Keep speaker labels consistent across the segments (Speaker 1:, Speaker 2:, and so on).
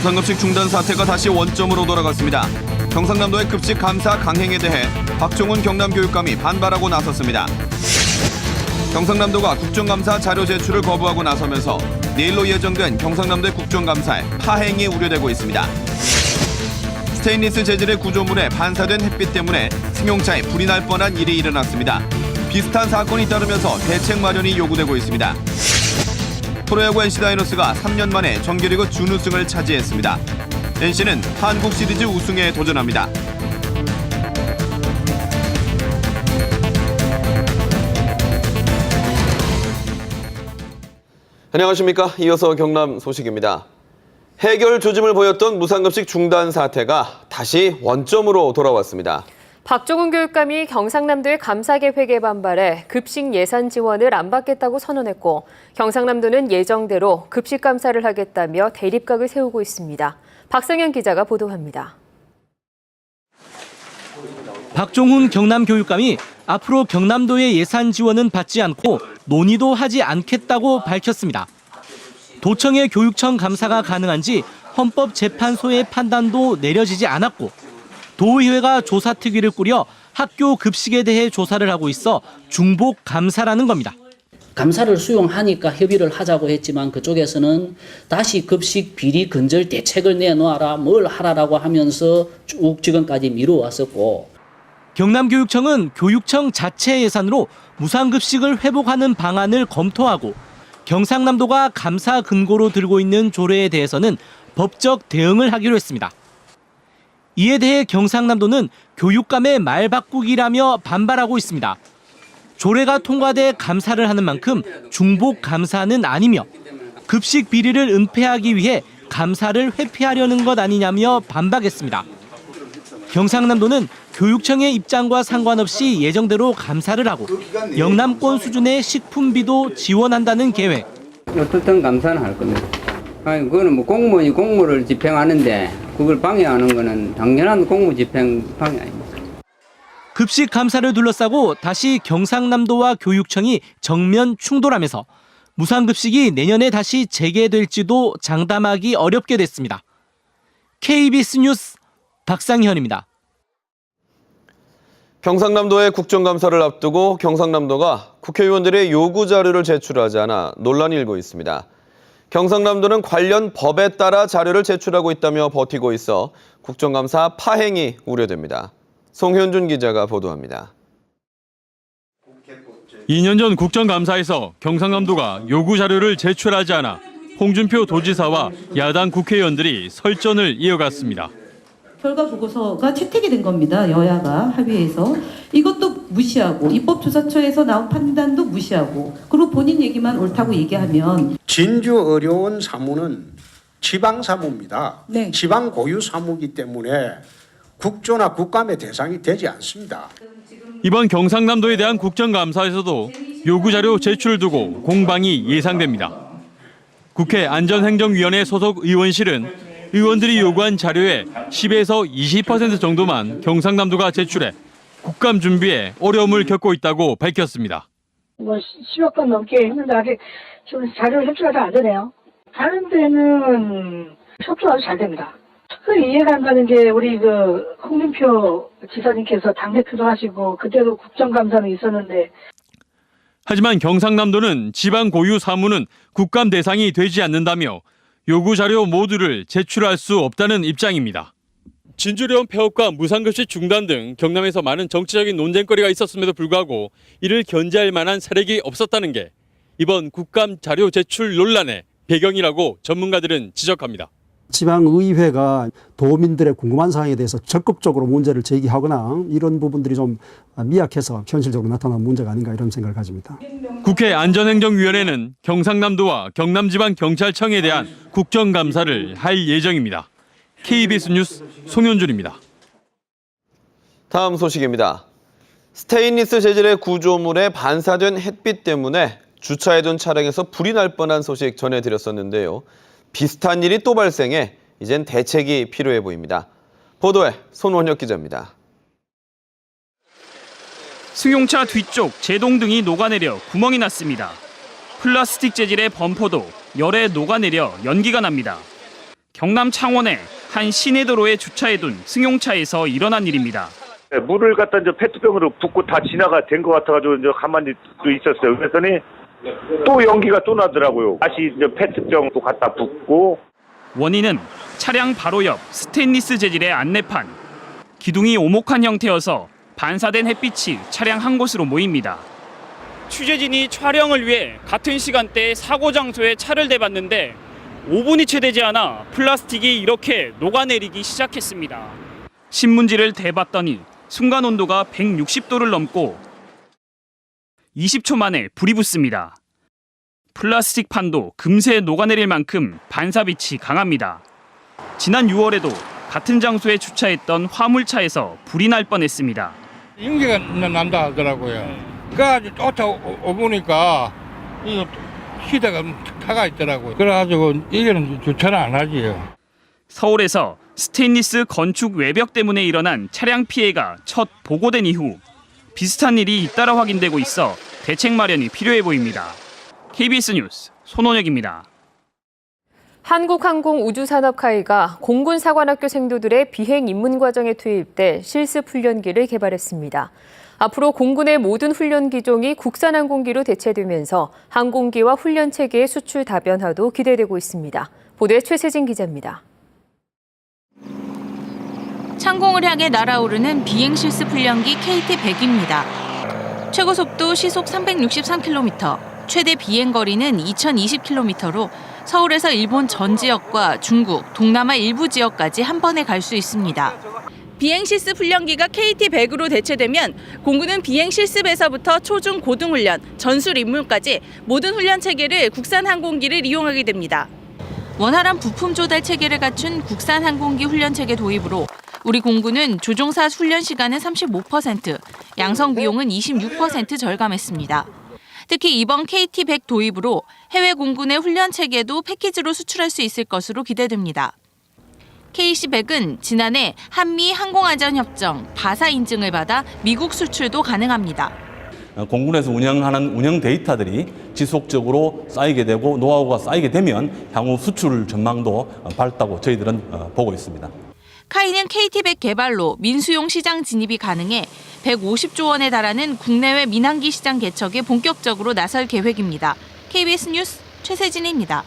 Speaker 1: 무상급식 중단 사태가 다시 원점으로 돌아갔습니다. 경상남도의 급식 감사 강행에 대해 박종훈 경남교육감이 반발하고 나섰습니다. 경상남도가 국정감사 자료 제출을 거부하고 나서면서 내일로 예정된 경상남도의 국정감사에 파행이 우려되고 있습니다. 스테인리스 재질의 구조물에 반사된 햇빛 때문에 승용차에 불이 날 뻔한 일이 일어났습니다. 비슷한 사건이 따르면서 대책 마련이 요구되고 있습니다. 프로야구 NC 다이노스가 3년 만에 정규리그 준우승을 차지했습니다. NC는 한국 시리즈 우승에 도전합니다. 안녕하십니까. 이어서 경남 소식입니다. 해결 조짐을 보였던 무상급식 중단 사태가 다시 원점으로 돌아왔습니다.
Speaker 2: 박종훈 교육감이 경상남도의 감사 계획에 반발해 급식 예산 지원을 안 받겠다고 선언했고, 경상남도는 예정대로 급식 감사를 하겠다며 대립각을 세우고 있습니다. 박성현 기자가 보도합니다.
Speaker 3: 박종훈 경남교육감이 앞으로 경남도의 예산 지원은 받지 않고 논의도 하지 않겠다고 밝혔습니다. 도청의 교육청 감사가 가능한지 헌법재판소의 판단도 내려지지 않았고, 도의회가 조사특위를 꾸려 학교 급식에 대해 조사를 하고 있어 중복 감사라는 겁니다.
Speaker 4: 감사를 수용하니까 협의를 하자고 했지만 그쪽에서는 다시 급식 비리 근절 대책을 내놓아라, 뭘 하라라고 하면서 쭉 지금까지 미뤄왔었고.
Speaker 3: 경남교육청은 교육청 자체 예산으로 무상급식을 회복하는 방안을 검토하고, 경상남도가 감사 근거로 들고 있는 조례에 대해서는 법적 대응을 하기로 했습니다. 이에 대해 경상남도는 교육감의 말 바꾸기라며 반발하고 있습니다. 조례가 통과돼 감사를 하는 만큼 중복 감사는 아니며 급식 비리를 은폐하기 위해 감사를 회피하려는 것 아니냐며 반박했습니다. 경상남도는 교육청의 입장과 상관없이 예정대로 감사를 하고 영남권 수준의 식품비도 지원한다는 계획.
Speaker 5: 어떻든 감사는 할 겁니다. 아니, 그거는 뭐 공무원이 공무를 집행하는데 그걸 방해하는 거는 당연한 공무 집행 방해 아닙니까?
Speaker 3: 급식 감사를 둘러싸고 다시 경상남도와 교육청이 정면 충돌하면서 무상급식이 내년에 다시 재개될지도 장담하기 어렵게 됐습니다. KBS 뉴스 박상현입니다.
Speaker 1: 경상남도의 국정감사를 앞두고 경상남도가 국회의원들의 요구 자료를 제출하지 않아 논란이 일고 있습니다. 경상남도는 관련 법에 따라 자료를 제출하고 있다며 버티고 있어 국정감사 파행이 우려됩니다. 송현준 기자가 보도합니다.
Speaker 6: 2년 전 국정감사에서 경상남도가 요구 자료를 제출하지 않아 홍준표 도지사와 야당 국회의원들이 설전을 이어갔습니다.
Speaker 7: 결과 보고서가 채택이 된 겁니다. 여야가 합의해서. 이것도 무시하고 입법조사처에서 나온 판단도 무시하고, 그리고 본인 얘기만 옳다고 얘기하면.
Speaker 8: 진주 어려운 사무는 지방사무입니다.
Speaker 7: 네.
Speaker 8: 지방 고유 사무이기 때문에 국조나 국감의 대상이 되지 않습니다.
Speaker 6: 이번 경상남도에 대한 국정감사에서도 요구 자료 제출을 두고 공방이 예상됩니다. 국회 안전행정위원회 소속 의원실은 의원들이 요구한 자료의 10에서 20% 정도만 경상남도가 제출해 국감 준비에 어려움을 겪고 있다고 밝혔습니다.
Speaker 9: 10여 건 넘게 했는데 아직 지금 자료를 협조가 잘 안 되네요. 다른 데는 협조가 아주 잘 됩니다. 이해가 안 가는 게 우리 홍준표 지사님께서 당대표도 하시고 그때도 국정감사는 있었는데.
Speaker 6: 하지만 경상남도는 지방 고유 사무는 국감 대상이 되지 않는다며 요구 자료 모두를 제출할 수 없다는 입장입니다. 진주령 폐업과 무상급식 중단 등 경남에서 많은 정치적인 논쟁거리가 있었음에도 불구하고 이를 견제할 만한 세력이 없었다는 게 이번 국감 자료 제출 논란의 배경이라고 전문가들은 지적합니다.
Speaker 10: 지방의회가 도민들의 궁금한 사항에 대해서 적극적으로 문제를 제기하거나 이런 부분들이 좀 미약해서 현실적으로 나타난 문제가 아닌가 이런 생각을 가집니다.
Speaker 6: 국회 안전행정위원회는 경상남도와 경남지방경찰청에 대한 국정감사를 할 예정입니다. KBS 뉴스 송현준입니다.
Speaker 1: 다음 소식입니다. 스테인리스 재질의 구조물에 반사된 햇빛 때문에 주차해둔 차량에서 불이 날 뻔한 소식 전해드렸었는데요. 비슷한 일이 또 발생해 이젠 대책이 필요해 보입니다. 보도에 손원혁 기자입니다.
Speaker 11: 승용차 뒤쪽 제동등이 녹아내려 구멍이 났습니다. 플라스틱 재질의 범퍼도 열에 녹아내려 연기가 납니다. 경남 창원의 한 시내도로에 주차해둔 승용차에서 일어난 일입니다.
Speaker 12: 물을 갖다 이제 페트병으로 붓고 다 진화가 된 것 같아가지고 이제 가만히 또 있었어요. 그랬더니 또 연기가 또 나더라고요. 다시 이제 페트병도 갖다 붓고.
Speaker 11: 원인은 차량 바로 옆 스테인리스 재질의 안내판. 기둥이 오목한 형태여서 반사된 햇빛이 차량 한 곳으로 모입니다. 취재진이 촬영을 위해 같은 시간대에 사고 장소에 차를 대봤는데 5분이 채 되지 않아 플라스틱이 이렇게 녹아내리기 시작했습니다. 신문지를 대봤더니 순간 온도가 160도를 넘고 20초 만에 불이 붙습니다. 플라스틱 판도 금세 녹아내릴 만큼 반사빛이 강합니다. 지난 6월에도 같은 장소에 주차했던 화물차에서 불이 날 뻔했습니다.
Speaker 13: 연기가 난다 하더라고요. 그래가지고 쫓아오보니까 이 시대가 차가 있더라고요. 그래가지고 이게는 주차를 안 하지요.
Speaker 11: 서울에서 스테인리스 건축 외벽 때문에 일어난 차량 피해가 첫 보고된 이후 비슷한 일이 잇따라 확인되고 있어 대책 마련이 필요해 보입니다. KBS 뉴스 손원혁입니다.
Speaker 2: 한국항공우주산업카이가 공군사관학교 생도들의 비행 입문 과정에 투입돼 실습 훈련기를 개발했습니다. 앞으로 공군의 모든 훈련 기종이 국산 항공기로 대체되면서 항공기와 훈련 체계의 수출 다변화도 기대되고 있습니다. 보도에 최세진 기자입니다.
Speaker 14: 창공을 향해 날아오르는 비행 실습 훈련기 KT-100입니다. 최고 속도 시속 363km, 최대 비행 거리는 2020km로 서울에서 일본 전 지역과 중국, 동남아 일부 지역까지 한 번에 갈 수 있습니다. 비행 실습 훈련기가 KT-100으로 대체되면 공군은 비행 실습에서부터 초중 고등 훈련, 전술 임무까지 모든 훈련 체계를 국산 항공기를 이용하게 됩니다. 원활한 부품 조달 체계를 갖춘 국산 항공기 훈련 체계 도입으로 우리 공군은 조종사 훈련 시간은 35%, 양성 비용은 26% 절감했습니다. 특히 이번 KT-100 도입으로 해외 공군의 훈련 체계도 패키지로 수출할 수 있을 것으로 기대됩니다. KC-100은 지난해 한미 항공안전협정 바사 인증을 받아 미국 수출도 가능합니다.
Speaker 15: 공군에서 운영하는 운영 데이터들이 지속적으로 쌓이게 되고 노하우가 쌓이게 되면 향후 수출 전망도 밝다고 저희들은 보고 있습니다.
Speaker 14: 카이는 KT-100 개발로 민수용 시장 진입이 가능해 150조 원에 달하는 국내외 민항기 시장 개척에 본격적으로 나설 계획입니다. KBS 뉴스 최세진입니다.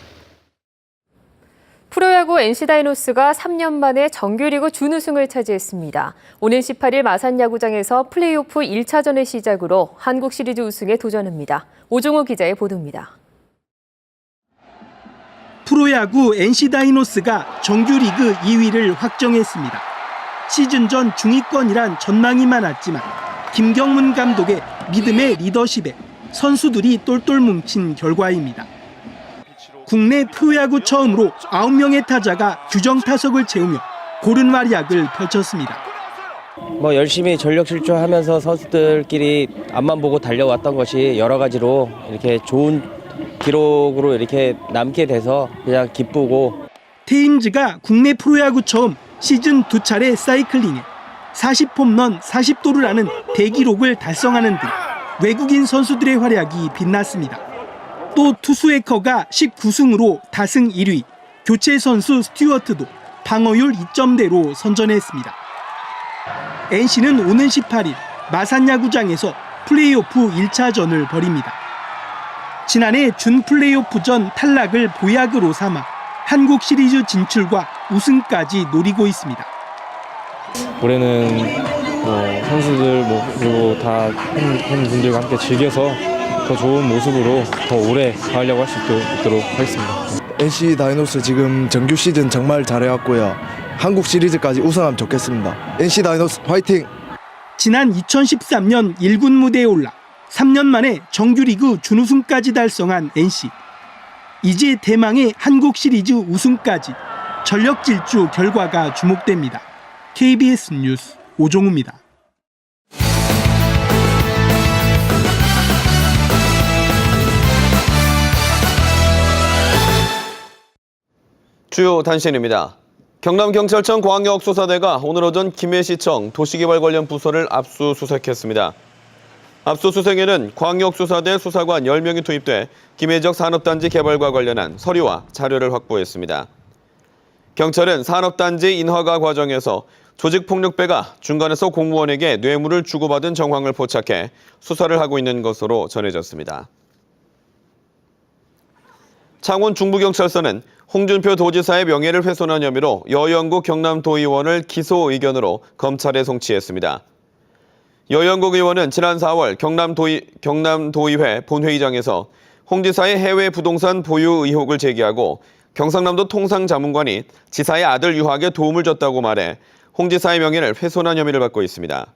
Speaker 2: 프로야구 NC다이노스가 3년 만에 정규리그 준우승을 차지했습니다. 오는 18일 마산야구장에서 플레이오프 1차전을 시작으로 한국 시리즈 우승에 도전합니다. 오종호 기자의 보도입니다.
Speaker 3: 프로야구 NC다이노스가 정규리그 2위를 확정했습니다. 시즌 전 중위권이란 전망이 많았지만 김경문 감독의 믿음의 리더십에 선수들이 똘똘 뭉친 결과입니다. 국내 프로야구 처음으로 9명의 타자가 규정 타석을 채우며 고른 활약을 펼쳤습니다.
Speaker 16: 열심히 전력 질주하면서 선수들끼리 앞만 보고 달려왔던 것이 여러 가지로 이렇게 좋은 기록으로 이렇게 남게 돼서 그냥 기쁘고.
Speaker 3: 테임즈가 국내 프로야구 처음 시즌 2차례 사이클링에 40홈런 40도루라는 대기록을 달성하는 등 외국인 선수들의 활약이 빛났습니다. 또 투수 에커가 19승으로 다승 1위, 교체 선수 스튜어트도 방어율 2점대로 선전했습니다. NC는 오는 18일 마산야구장에서 플레이오프 1차전을 벌입니다. 지난해 준 플레이오프전 탈락을 보약으로 삼아 한국 시리즈 진출과 우승까지 노리고 있습니다.
Speaker 17: 올해는 선수들 그리고 다 팬분들과 함께 즐겨서 더 좋은 모습으로 더 오래 가려고 할 수 있도록 하겠습니다.
Speaker 18: NC 다이노스 지금 정규 시즌 정말 잘해왔고요. 한국 시리즈까지 우승하면 좋겠습니다. NC 다이노스 화이팅!
Speaker 3: 지난 2013년 1군 무대에 올라 3년 만에 정규리그 준우승까지 달성한 NC. 이제 대망의 한국 시리즈 우승까지 전력 질주 결과가 주목됩니다. KBS 뉴스 오종우입니다.
Speaker 1: 주요 단신입니다. 경남경찰청 광역수사대가 오늘 오전 김해시청 도시개발 관련 부서를 압수수색했습니다. 압수수색에는 광역수사대 수사관 10명이 투입돼 김해적 산업단지 개발과 관련한 서류와 자료를 확보했습니다. 경찰은 산업단지 인허가 과정에서 조직폭력배가 중간에서 공무원에게 뇌물을 주고받은 정황을 포착해 수사를 하고 있는 것으로 전해졌습니다. 창원 중부경찰서는 홍준표 도지사의 명예를 훼손한 혐의로 여영국 경남도의원을 기소 의견으로 검찰에 송치했습니다. 여영국 의원은 지난 4월 경남도의회 본회의장에서 홍 지사의 해외 부동산 보유 의혹을 제기하고 경상남도 통상자문관이 지사의 아들 유학에 도움을 줬다고 말해 홍 지사의 명예를 훼손한 혐의를 받고 있습니다.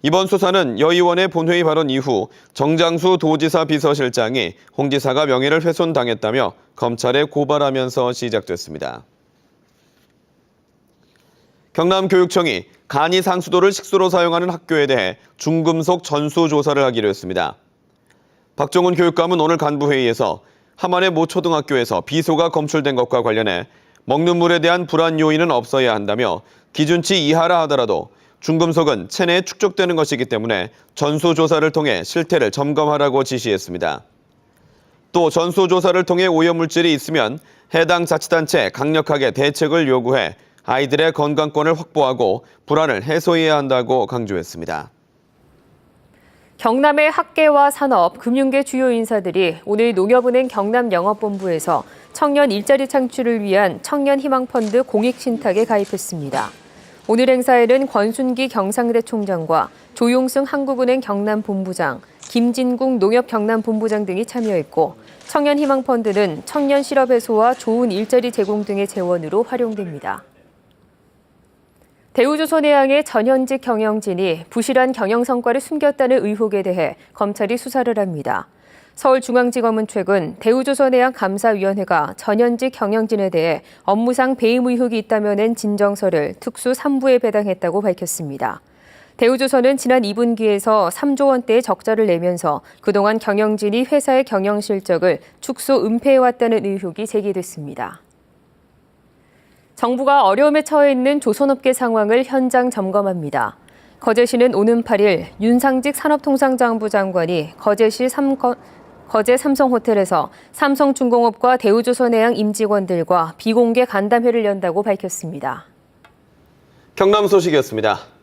Speaker 1: 이번 수사는 여 의원의 본회의 발언 이후 정장수 도지사 비서실장이 홍 지사가 명예를 훼손당했다며 검찰에 고발하면서 시작됐습니다. 경남교육청이 간이 상수도를 식수로 사용하는 학교에 대해 중금속 전수 조사를 하기로 했습니다. 박종훈 교육감은 오늘 간부회의에서 함안의 모 초등학교에서 비소가 검출된 것과 관련해 먹는 물에 대한 불안 요인은 없어야 한다며 기준치 이하라 하더라도 중금속은 체내에 축적되는 것이기 때문에 전수조사를 통해 실태를 점검하라고 지시했습니다. 또 전수조사를 통해 오염물질이 있으면 해당 자치단체에 강력하게 대책을 요구해 아이들의 건강권을 확보하고 불안을 해소해야 한다고 강조했습니다.
Speaker 2: 경남의 학계와 산업, 금융계 주요 인사들이 오늘 농협은행 경남영업본부에서 청년 일자리 창출을 위한 청년희망펀드 공익신탁에 가입했습니다. 오늘 행사에는 권순기 경상대 총장과 조용승 한국은행 경남본부장, 김진국 농협 경남본부장 등이 참여했고 청년희망펀드는 청년 실업 해소와 좋은 일자리 제공 등의 재원으로 활용됩니다. 대우조선해양의 전현직 경영진이 부실한 경영 성과를 숨겼다는 의혹에 대해 검찰이 수사를 합니다. 서울중앙지검은 최근 대우조선해양 감사위원회가 전현직 경영진에 대해 업무상 배임 의혹이 있다며 낸 진정서를 특수 3부에 배당했다고 밝혔습니다. 대우조선은 지난 2분기에서 3조 원대의 적자를 내면서 그동안 경영진이 회사의 경영 실적을 축소 은폐해왔다는 의혹이 제기됐습니다. 정부가 어려움에 처해 있는 조선업계 상황을 현장 점검합니다. 거제시는 오는 8일 윤상직 산업통상자원부 장관이 거제 삼성호텔에서 삼성중공업과 대우조선해양 임직원들과 비공개 간담회를 연다고 밝혔습니다.
Speaker 1: 경남 소식이었습니다.